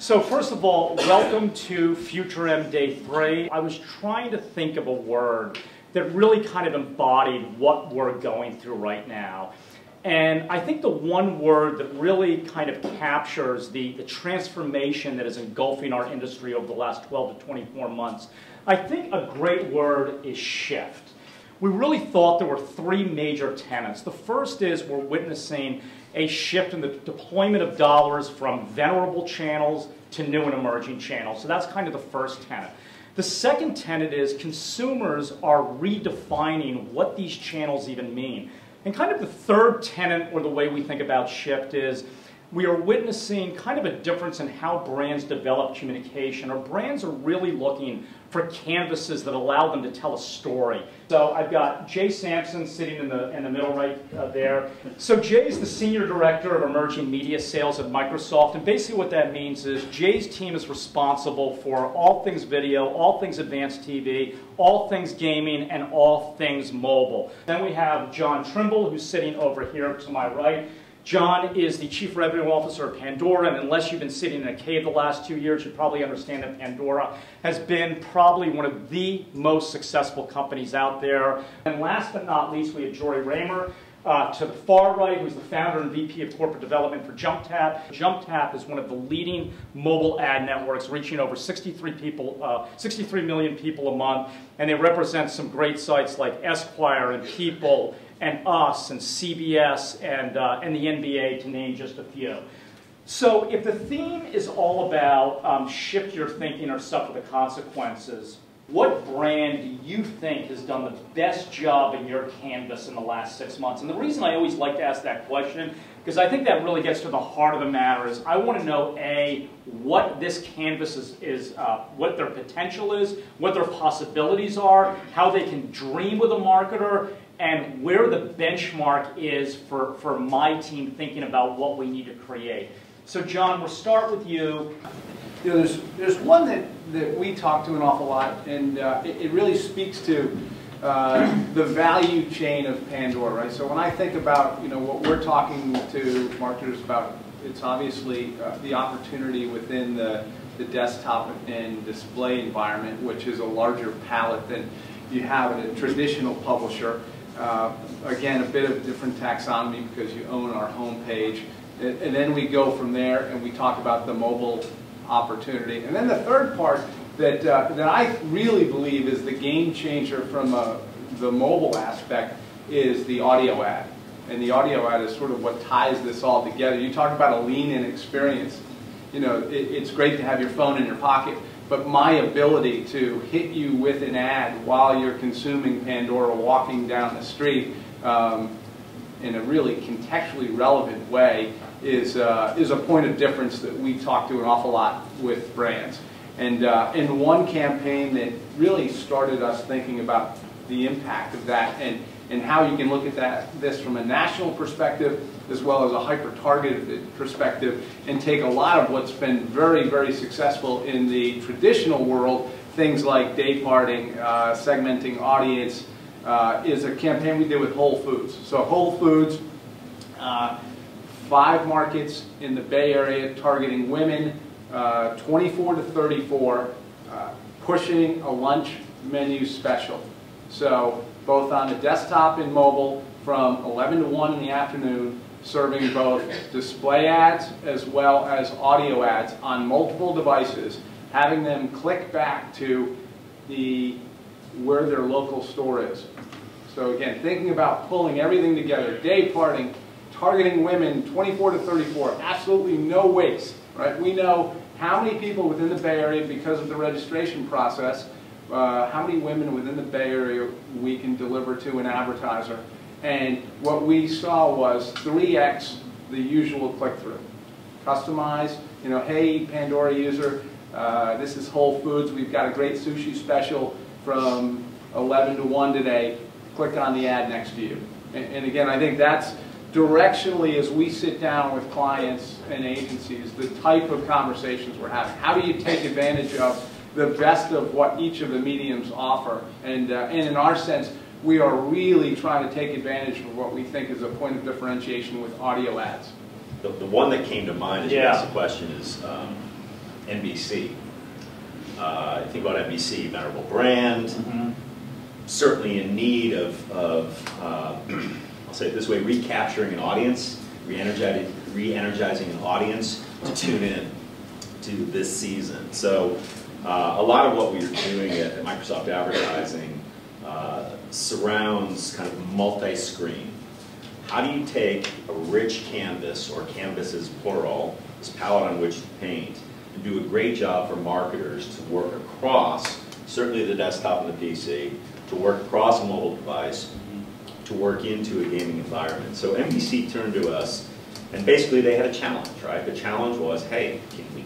So first of all, welcome to FutureM Day 3. I was trying to think of a word that really kind of embodied what we're going through right now. And I think the one word that really kind of captures the transformation that is engulfing our industry over the last 12 to 24 months, I think a great word is shift. We really thought there were three major tenets. The first is we're witnessing a shift in the deployment of dollars from venerable channels to new and emerging channels. So that's kind of the first tenet. The second tenet is consumers are redefining what these channels even mean. And kind of the third tenet, or the way we think about shift, is we are witnessing kind of a difference in how brands develop communication, or brands are really looking for canvases that allow them to tell a story. So I've got Jay Sampson sitting in the middle right there. So Jay's the Senior Director of Emerging Media Sales at Microsoft, and basically what that means is Jay's team is responsible for all things video, all things advanced TV, all things gaming, and all things mobile. Then we have John Trimble, who's sitting over here to my right. John is the Chief Revenue Officer of Pandora, and unless you've been sitting in a cave the last 2 years, you probably understand that Pandora has been probably one of the most successful companies out there. And last but not least, we have Jorey to the far right, who's the founder and VP of Corporate Development for Jumptrap. Jumptrap is one of the leading mobile ad networks, reaching over 63 million people a month, and they represent some great sites like Esquire and People and Us and CBS and the NBA, to name just a few. So if the theme is all about shift your thinking or suffer the consequences, what brand do you think has done the best job in your canvas in the last 6 months? And the reason I always like to ask that question, because I think that really gets to the heart of the matter, is I want to know, A, what this canvas is what their potential is, what their possibilities are, how they can dream with a marketer, and where the benchmark is for my team thinking about what we need to create. So John, we'll start with you. You know, there's one that we talk to an awful lot, and it really speaks to the value chain of Pandora, right? So when I think about, you know, what we're talking to marketers about, it's obviously the opportunity within the desktop and display environment, which is a larger palette than you have at a traditional publisher. Again, a bit of a different taxonomy because you own our homepage. And then we go from there and we talk about the mobile opportunity. And then the third part that I really believe is the game changer from the mobile aspect is the audio ad. And the audio ad is sort of what ties this all together. You talk about a lean-in experience. You know, it's great to have your phone in your pocket, but my ability to hit you with an ad while you're consuming Pandora walking down the street in a really contextually relevant way is a point of difference that we talk to an awful lot with brands. And one campaign that really started us thinking about the impact of that and how you can look at this from a national perspective as well as a hyper-targeted perspective and take a lot of what's been very, very successful in the traditional world, things like day parting, segmenting audience, is a campaign we did with Whole Foods. So Whole Foods, 5 markets in the Bay Area targeting women, 24 to 34, pushing a lunch menu special. So both on the desktop and mobile from 11 to 1 in the afternoon, serving both display ads as well as audio ads on multiple devices, having them click back to where their local store is. So again, thinking about pulling everything together, day parting, targeting women 24 to 34, absolutely no waste, right? We know how many people within the Bay Area, because of the registration process, how many women within the Bay Area we can deliver to an advertiser. And what we saw was 3x the usual click-through. Customize, you know, hey, Pandora user, this is Whole Foods. We've got a great sushi special from 11 to 1 today. Click on the ad next to you. And again, I think that's directionally, as we sit down with clients and agencies, the type of conversations we're having. How do you take advantage of the best of what each of the mediums offer? And in our sense, we are really trying to take advantage of what we think is a point of differentiation with audio ads. The one that came to mind as you asked the question is NBC. Think about NBC, venerable brand, certainly in need of I'll say it this way, recapturing an audience, re-energizing an audience to tune in to this season. So a lot of what we are doing at Microsoft Advertising surrounds kind of multi-screen. How do you take a rich canvas, or canvases plural, this palette on which to paint, and do a great job for marketers to work across, certainly the desktop and the PC, to work across a mobile device, to work into a gaming environment. So NBC turned to us, and basically they had a challenge, right? The challenge was, hey, can we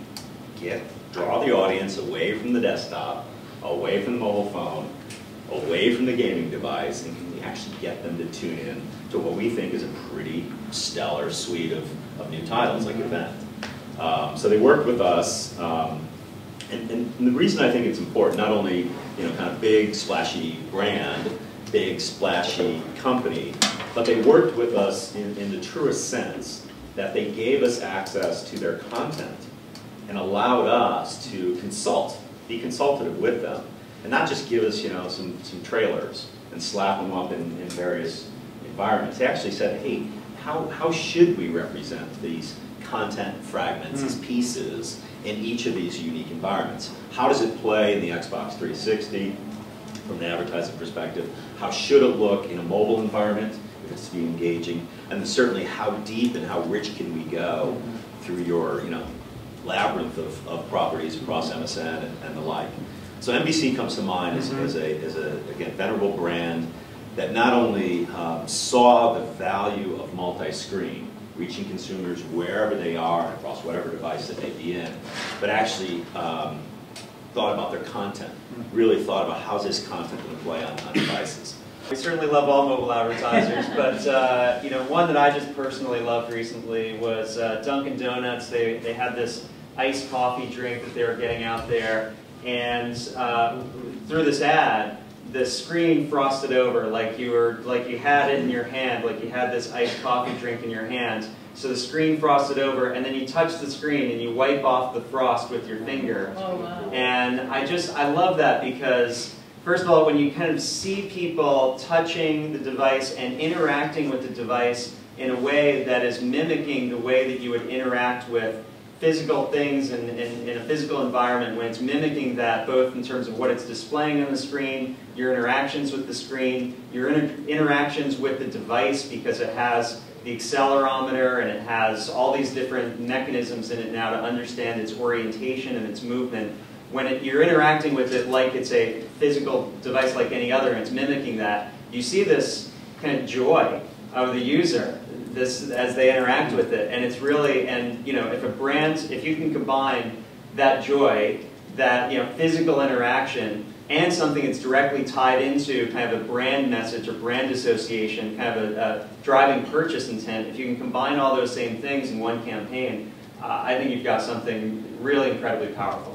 draw the audience away from the desktop, away from the mobile phone, away from the gaming device, and can we actually get them to tune in to what we think is a pretty stellar suite of new titles like Event. So they worked with us, and the reason I think it's important, not only kind of big splashy brand, big splashy company, but they worked with us in the truest sense that they gave us access to their content and allowed us to be consultative with them, and not just give us some trailers and slap them up in various environments. They actually said, hey, how should we represent these content fragments, these pieces, in each of these unique environments? How does it play in the Xbox 360 from the advertising perspective? How should it look in a mobile environment if it's to be engaging? And then certainly how deep and how rich can we go through your labyrinth of properties across MSN and the like. So NBC comes to mind as a again, venerable brand that not only saw the value of multi-screen, reaching consumers wherever they are across whatever device that they be in, but actually thought about their content, really thought about how's this content going to play on devices. We certainly love all mobile advertisers, but one that I just personally loved recently was Dunkin' Donuts. They had this iced coffee drink that they were getting out there, and through this ad, the screen frosted over like you had it in your hand, like you had this iced coffee drink in your hand. So the screen frosted over, and then you touch the screen and you wipe off the frost with your finger. Oh, wow. And I love that because, first of all, when you kind of see people touching the device and interacting with the device in a way that is mimicking the way that you would interact with physical things in a physical environment, when it's mimicking that both in terms of what it's displaying on the screen, your interactions with the screen, your interactions with the device, because it has the accelerometer and it has all these different mechanisms in it now to understand its orientation and its movement. When you're interacting with it like it's a physical device like any other and it's mimicking that, you see this kind of joy of the user as they interact with it, and it's really, and if you can combine that joy, that physical interaction, and something that's directly tied into kind of a brand message or brand association, kind of a driving purchase intent, if you can combine all those same things in one campaign, I think you've got something really incredibly powerful.